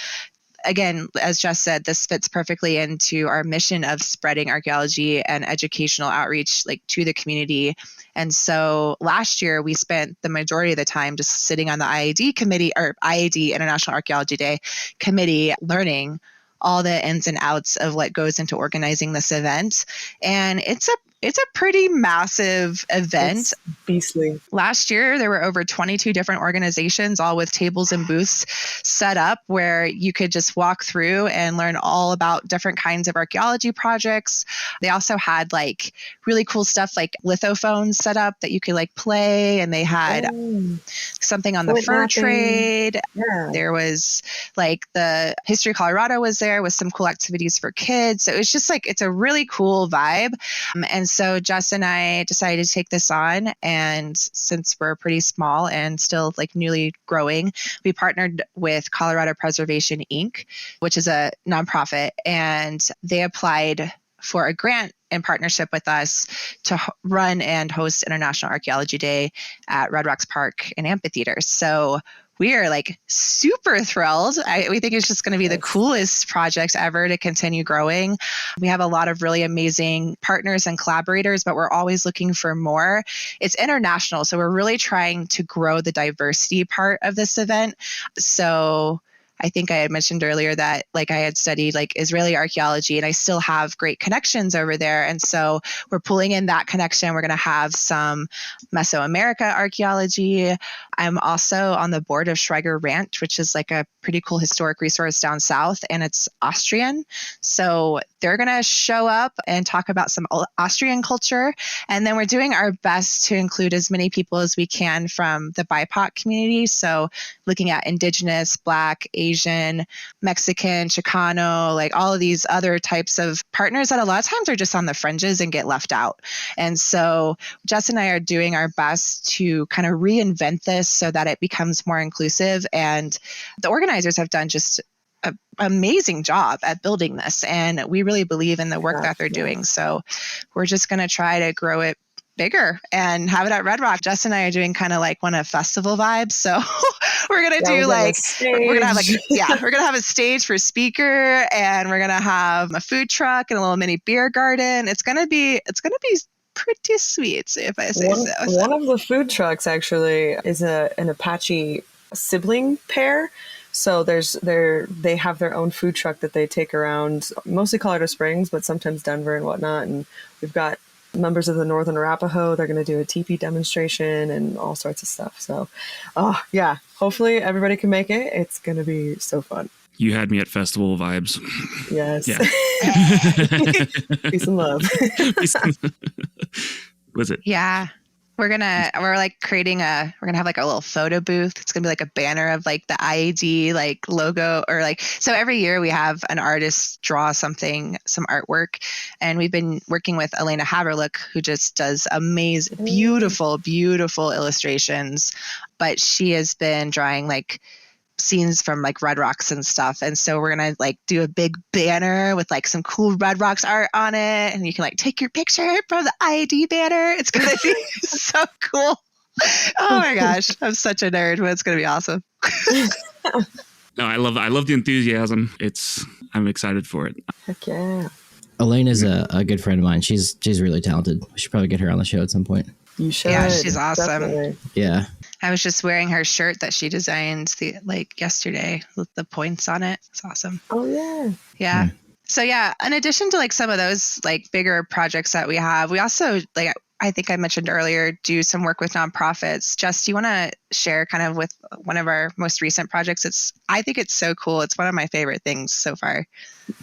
again, as Jess said, this fits perfectly into our mission of spreading archaeology and educational outreach like to the community. And so last year we spent the majority of the time just sitting on the IAD committee, or IAD International Archaeology Day committee, learning all the ins and outs of what goes into organizing this event. And it's a pretty massive event. It's beastly. Last year, there were over 22 different organizations, all with tables and booths set up where you could just walk through and learn all about different kinds of archaeology projects. They also had like really cool stuff like lithophones set up that you could like play. And they had something on the fur trade. Yeah. There was like the History of Colorado was there with some cool activities for kids. So it was just like, it's a really cool vibe. And so Jess and I decided to take this on. And since we're pretty small and still like newly growing, we partnered with Colorado Preservation Inc., which is a nonprofit, and they applied for a grant in partnership with us to run and host International Archaeology Day at Red Rocks Park and Amphitheater. So we are like super thrilled. We think it's just going to be the coolest project ever to continue growing. We have a lot of really amazing partners and collaborators, but we're always looking for more. It's international, so we're really trying to grow the diversity part of this event. So I think I had mentioned earlier that like I had studied like Israeli archaeology, and I still have great connections over there. And so we're pulling in that connection. We're going to have some Mesoamerica archaeology. I'm also on the board of Schreiger Ranch, which is like a pretty cool historic resource down south, and it's Austrian. So they're going to show up and talk about some Austrian culture. And then we're doing our best to include as many people as we can from the BIPOC community. So looking at Indigenous, Black, Asian, Mexican, Chicano, like all of these other types of partners that a lot of times are just on the fringes and get left out. And so Jess and I are doing our best to kind of reinvent this so that it becomes more inclusive. And the organizers have done just an amazing job at building this. And we really believe in the work that they're doing. So we're just going to try to grow it bigger and have it at Red Rock. Jess and I are doing kind of like one of festival vibes. So we're going to do like, we're going to have like, we're going to have a stage for speaker, and we're going to have a food truck and a little mini beer garden. It's going to be pretty sweet, if I say so. One of the food trucks actually is an Apache sibling pair. So they have their own food truck that they take around, mostly Colorado Springs, but sometimes Denver and whatnot. And we've got members of the Northern Arapaho. They're going to do a teepee demonstration and all sorts of stuff. So, hopefully everybody can make it. It's going to be so fun. You had me at festival vibes. Yes. Yeah. Peace and love. Was it? Yeah. We're like creating we're going to have like a little photo booth. It's going to be like a banner of like the IAD like logo, or like, so every year we have an artist draw some artwork, and we've been working with Elena Haberluck, who just does amazing, beautiful, beautiful illustrations, but she has been drawing like scenes from like Red Rocks and stuff. And so we're going to like do a big banner with like some cool Red Rocks art on it. And you can like take your picture from the IAD banner. It's going to be so cool. Oh my gosh. I'm such a nerd, but it's going to be awesome. No, I love the enthusiasm. I'm excited for it. Heck yeah. Elaine is a good friend of mine. She's really talented. We should probably get her on the show at some point. You should. Yeah, she's awesome. Definitely. Yeah. I was just wearing her shirt that she designed yesterday with the points on it. It's awesome. Oh yeah. Yeah. So yeah, in addition to like some of those like bigger projects that we have, we also like, I think I mentioned earlier, do some work with nonprofits. Jess, do you want to share kind of with one of our most recent projects? I think it's so cool. It's one of my favorite things so far.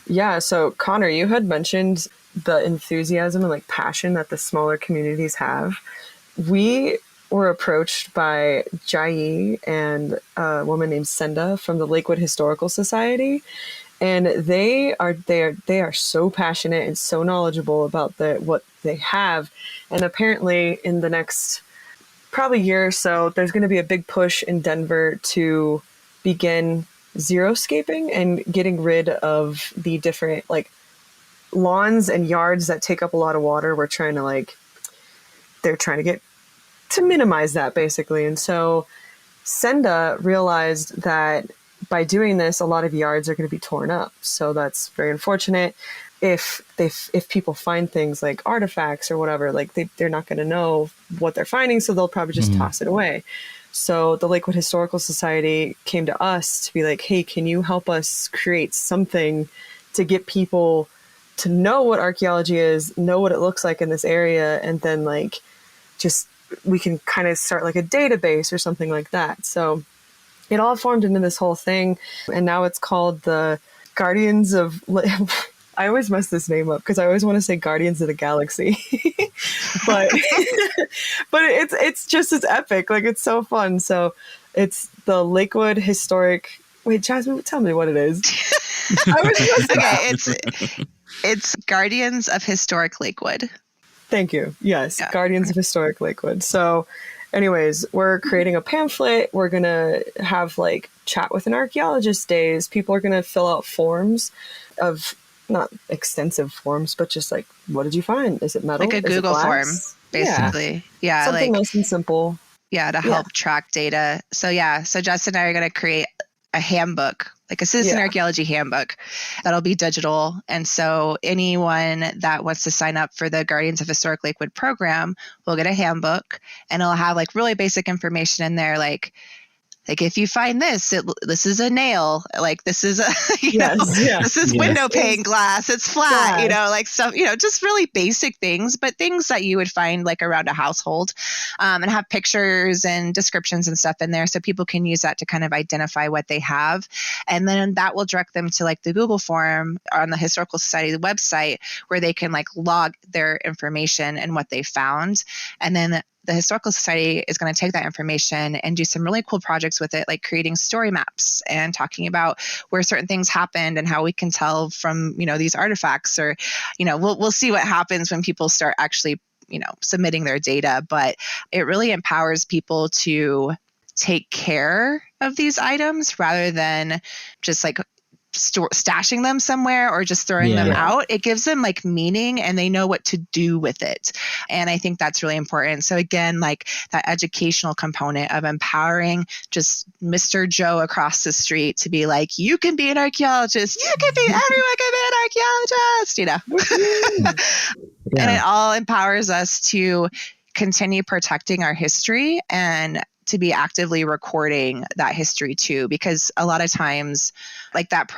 Yeah. So Connor, you had mentioned the enthusiasm and like passion that the smaller communities have. We were approached by Jai and a woman named Senda from the Lakewood Historical Society. And they are so passionate and so knowledgeable about what they have. And apparently in the next probably year or so, there's going to be a big push in Denver to begin xeriscaping and getting rid of the different like lawns and yards that take up a lot of water. They're trying to get to minimize that basically. And so Senda realized that by doing this, a lot of yards are going to be torn up. So that's very unfortunate. If people find things like artifacts or whatever, like they're not going to know what they're finding, so they'll probably just toss it away. So the Lakewood Historical Society came to us to be like, hey, can you help us create something to get people to know what archaeology is, know what it looks like in this area, and then like just we can kind of start like a database or something like that. So it all formed into this whole thing, and now it's called the Guardians of... I always mess this name up because I always want to say Guardians of the Galaxy, but it's just as epic. Like it's so fun. So it's the Lakewood Historic... Wait, Jasmine, tell me what it is. It's Guardians of Historic Lakewood. Thank you. Yes, yeah. Guardians of Historic Lakewood. So anyways, we're creating a pamphlet. We're going to have like chat with an archaeologist days. People are going to fill out forms of, not extensive forms, but just like, what did you find? Is it metal? Like a Google form, basically. Yeah. Something like, nice and simple. Yeah, to help track data. So Jess and I are going to create a handbook, like a citizen archaeology handbook that'll be digital. And so anyone that wants to sign up for the Guardians of Historic Lakewood program will get a handbook, and it'll have like really basic information in there, like if you find this is a nail, like this is this is window pane glass, it's flat, like stuff, just really basic things, but things that you would find like around a household, and have pictures and descriptions and stuff in there so people can use that to kind of identify what they have. And then that will direct them to like the Google form on the Historical Society website where they can like log their information and what they found. And then the Historical Society is going to take that information and do some really cool projects with it, like creating story maps and talking about where certain things happened and how we can tell from, these artifacts, or, we'll see what happens when people start actually, submitting their data. But it really empowers people to take care of these items rather than just like stashing them somewhere or just throwing them out. It gives them like meaning, and they know what to do with it. And I think that's really important. So again, like that educational component of empowering just Mr. Joe across the street to be like, you can be an archaeologist. Everyone can be an archaeologist, And it all empowers us to continue protecting our history and to be actively recording that history too, because a lot of times like that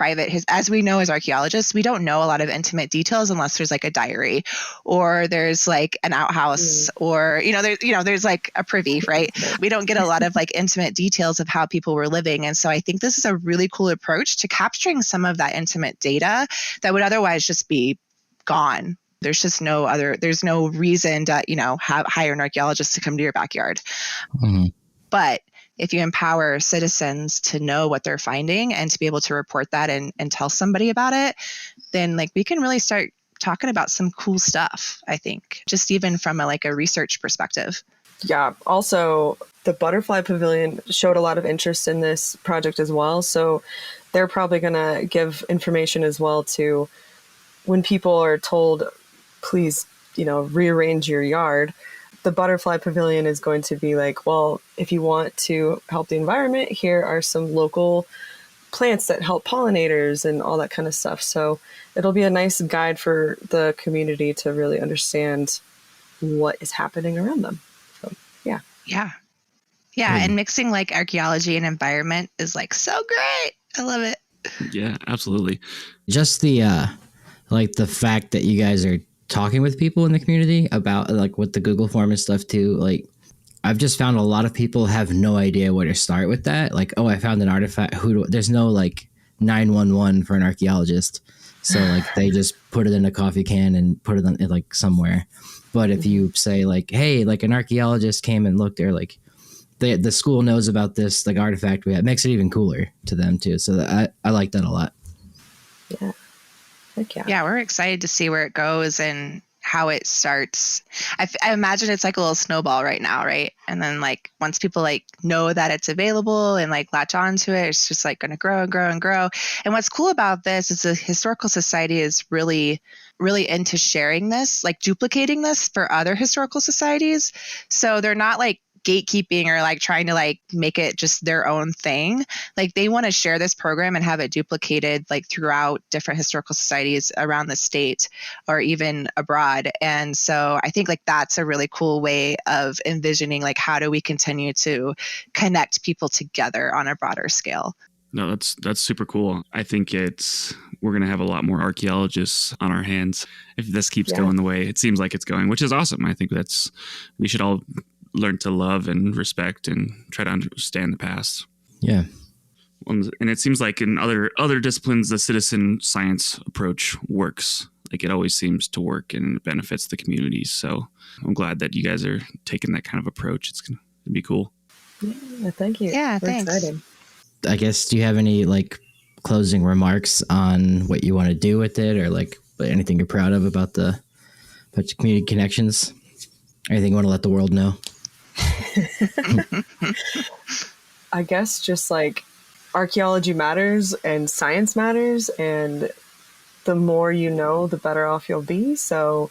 as we know as archaeologists, we don't know a lot of intimate details unless there's like a diary or there's like an outhouse or, there's like a privy, right? We don't get a lot of like intimate details of how people were living. And so I think this is a really cool approach to capturing some of that intimate data that would otherwise just be gone. There's just there's no reason to, hire an archaeologist to come to your backyard. Mm-hmm. But if you empower citizens to know what they're finding and to be able to report that and tell somebody about it, then like we can really start talking about some cool stuff, I think, just even from a research perspective. Yeah. Also, the Butterfly Pavilion showed a lot of interest in this project as well. So they're probably going to give information as well to when people are told, please, rearrange your yard. The Butterfly Pavilion is going to be like, well, if you want to help the environment, here are some local plants that help pollinators and all that kind of stuff. So it'll be a nice guide for the community to really understand what is happening around them. So, yeah. Yeah. Yeah. And mixing like archaeology and environment is like so great. I love it. Yeah, absolutely. Just the like the fact that you guys are talking with people in the community about like with the Google form and stuff too. Like I've just found a lot of people have no idea where to start with that. Like, oh, I found an artifact. There's no like 911 for an archaeologist. So like they just put it in a coffee can and put it on like somewhere. But if you say like, hey, like an archaeologist came and looked there, like the school knows about this like artifact we have, it makes it even cooler to them too. So I like that a lot. Yeah. Heck yeah. Yeah, we're excited to see where it goes and how it starts. I imagine it's like a little snowball right now, right? And then like once people like know that it's available and like latch onto it, it's just like going to grow and grow and grow. And what's cool about this is the Historical Society is really into sharing this, like duplicating this for other historical societies. So they're not like gatekeeping or like trying to like make it just their own thing. Like they want to share this program and have it duplicated like throughout different historical societies around the state or even abroad. And so I think like that's a really cool way of envisioning like how do we continue to connect people together on a broader scale. No, that's super cool. I think we're going to have a lot more archaeologists on our hands if this keeps going the way it seems like it's going, which is awesome. I think we should all learn to love and respect and try to understand the past. Yeah. And it seems like in other disciplines, the citizen science approach works. Like it always seems to work and it benefits the communities. So I'm glad that you guys are taking that kind of approach. It's going to be cool. Yeah, thank you. Yeah, We're thanks. excited. I guess, do you have any like closing remarks on what you want to do with it or like anything you're proud of about the Community Connections? Anything you want to let the world know? I guess just like archaeology matters and science matters, and the more you know, the better off you'll be. So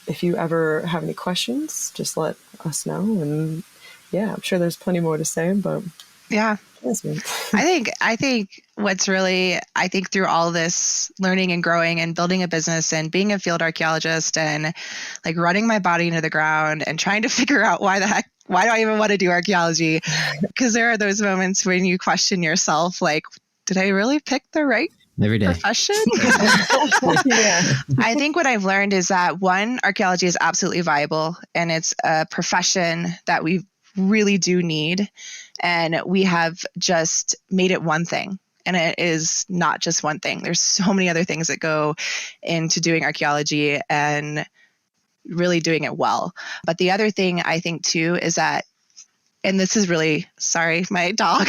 if you ever have any questions, just let us know. And yeah, I'm sure there's plenty more to say, but yeah. I think what's really, I think through all this learning and growing and building a business and being a field archaeologist and like running my body into the ground and trying to figure out why do I even want to do archaeology? Because there are those moments when you question yourself, like, did I really pick the right every day profession? I think what I've learned is that one, archaeology is absolutely viable and it's a profession that we really do need. And we have just made it one thing. And it is not just one thing. There's so many other things that go into doing archaeology and really doing it well. But the other thing I think too is that, and this is really, sorry, my dog.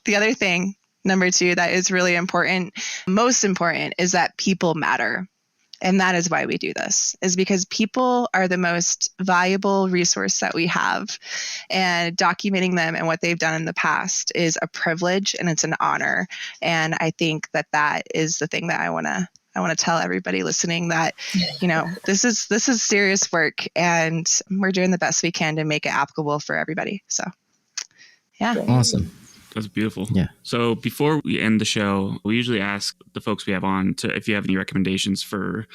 The other thing, number two, that is really important, most important, is that people matter. And that is why we do this, is because people are the most valuable resource that we have. And documenting them and what they've done in the past is a privilege and it's an honor. And I think that that is the thing that I want to tell everybody listening, that, you know, this is serious work and we're doing the best we can to make it applicable for everybody. So, yeah. Awesome. That's beautiful. Yeah. So before we end the show, we usually ask the folks we have on if you have any recommendations for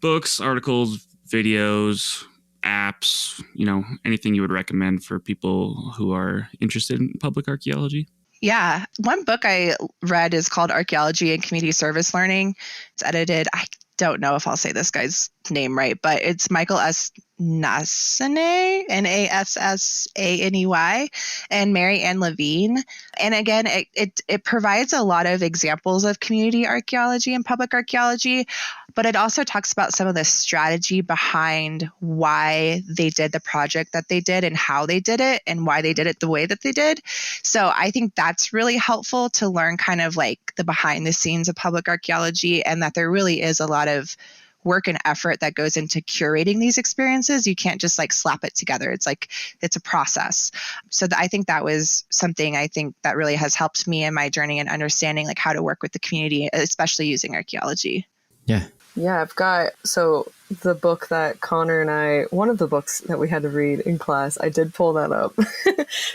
books, articles, videos, apps, you know, anything you would recommend for people who are interested in public archaeology. Yeah. One book I read is called Archaeology and Community Service Learning. It's edited. I don't know if I'll say this guy's name right, but it's Michael S. Nassane, Nasssaney, and Mary Ann Levine. And again, it provides a lot of examples of community archaeology and public archaeology, but it also talks about some of the strategy behind why they did the project that they did and how they did it and why they did it the way that they did. So I think that's really helpful to learn kind of like the behind the scenes of public archaeology, and that there really is a lot of work and effort that goes into curating these experiences. You can't just like slap it together. It's like, it's a process. So I think that was something I think that really has helped me in my journey and understanding like how to work with the community, especially using archaeology. Yeah. Yeah, I've got, so the book that Connor and I, one of the books that we had to read in class, I did pull that up.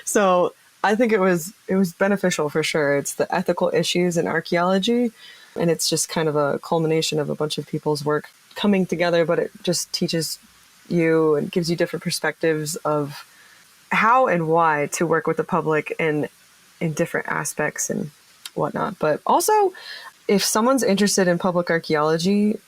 So I think it was beneficial for sure. It's the ethical issues in archaeology, and it's just kind of a culmination of a bunch of people's work coming together, but it just teaches you and gives you different perspectives of how and why to work with the public in different aspects and whatnot. But also, if someone's interested in public archaeology,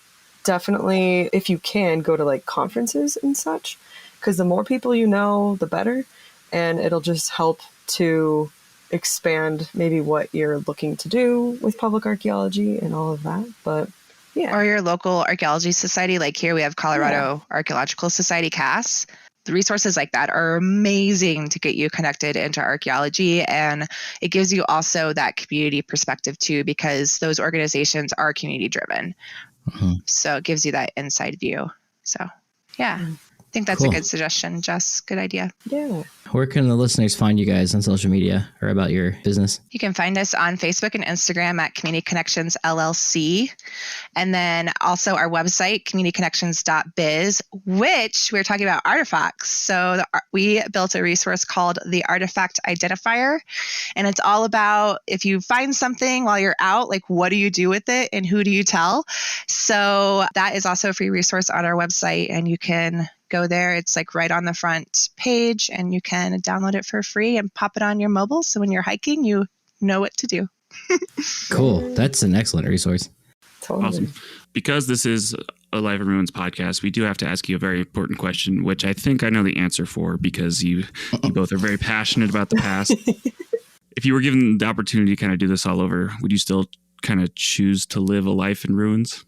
definitely, if you can, go to like conferences and such, because the more people you know, the better, and it'll just help to expand maybe what you're looking to do with public archaeology and all of that. But yeah. Or your local archaeology society. Like here we have Colorado Archaeological Society, CAS. The resources like that are amazing to get you connected into archaeology. And it gives you also that community perspective too, because those organizations are community driven. Mm-hmm. So it gives you that inside view. So yeah, I think that's a good suggestion, Jess. Good idea. Yeah. Where can the listeners find you guys on social media or about your business? You can find us on Facebook and Instagram at Community Connections LLC. And then also our website, communityconnections.biz, which we're talking about artifacts. So we built a resource called the Artifact Identifier. And it's all about if you find something while you're out, like what do you do with it and who do you tell? So that is also a free resource on our website, and you can go there. It's like right on the front page, and you can download it for free and pop it on your mobile. So when you're hiking, you know what to do. Cool. That's an excellent resource. Totally. Awesome. Because this is a Life in Ruins podcast, we do have to ask you a very important question, which I think I know the answer for because you both are very passionate about the past. If you were given the opportunity to kind of do this all over, would you still kind of choose to live a life in ruins?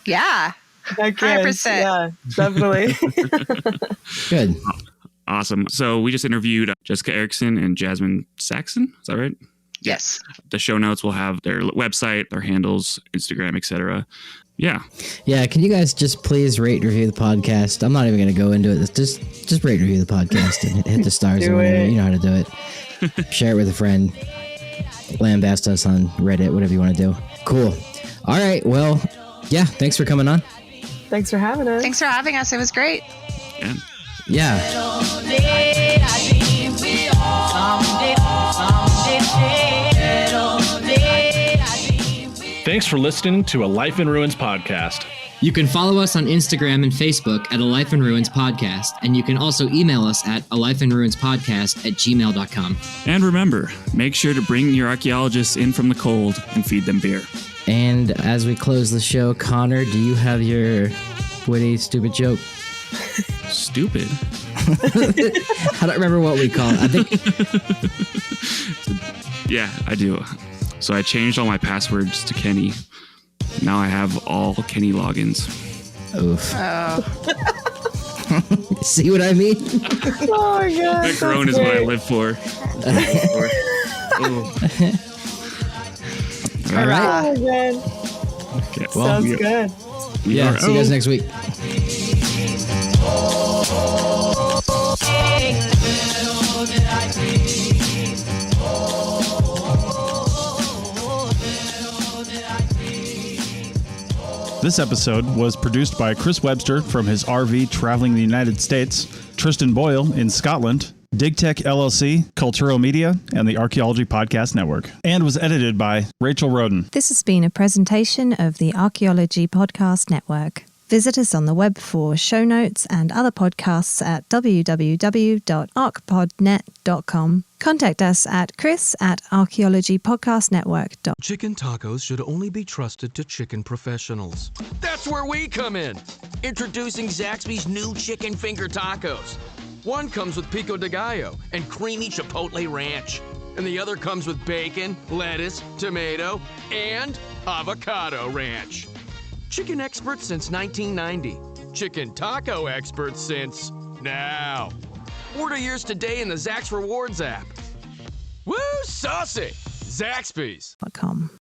Yeah. 100%. Yeah, definitely. Good. Awesome. So we just interviewed Jessica Ericson and Jasmine Saxon. Is that right? Yes. The show notes will have their website, their handles, Instagram, etc. Yeah. Yeah. Can you guys just please rate and review the podcast? I'm not even going to go into it. Just rate and review the podcast and hit the stars or whatever. You know how to do it. Share it with a friend. Lambast us on Reddit, whatever you want to do. Cool. All right. Well, yeah. Thanks for coming on. Thanks for having us. Thanks for having us. It was great. Yeah. Thanks for listening to A Life in Ruins podcast. You can follow us on Instagram and Facebook at A Life in Ruins Podcast, and you can also email us at alifeinruinspodcast@gmail.com. And remember, make sure to bring your archaeologists in from the cold and feed them beer. And as we close the show, Connor, do you have your witty, stupid joke? Stupid? I don't remember what we call it. I think. Yeah, I do. So I changed all my passwords to Kenny. Now I have all Kenny logins. Oof. Oh. See what I mean? Oh my God. That groan is what I live for. All right. Oh, man. Okay. Sounds good. Yeah, see you guys next week. This episode was produced by Chris Webster from his RV traveling the United States, Tristan Boyle in Scotland, DigTech LLC, Cultural Media, and the Archaeology Podcast Network, and was edited by Rachel Roden. This has been a presentation of the Archaeology Podcast Network. Visit us on the web for show notes and other podcasts at www.archpodnet.com. Contact us at chris@archaeologypodcastnetwork.com. Chicken tacos should only be trusted to chicken professionals. That's where we come in. Introducing Zaxby's new chicken finger tacos. One comes with pico de gallo and creamy chipotle ranch. And the other comes with bacon, lettuce, tomato, and avocado ranch. Chicken experts since 1990. Chicken taco experts since now. Order yours today in the Zax Rewards app. Woo, saucy! Zaxby's.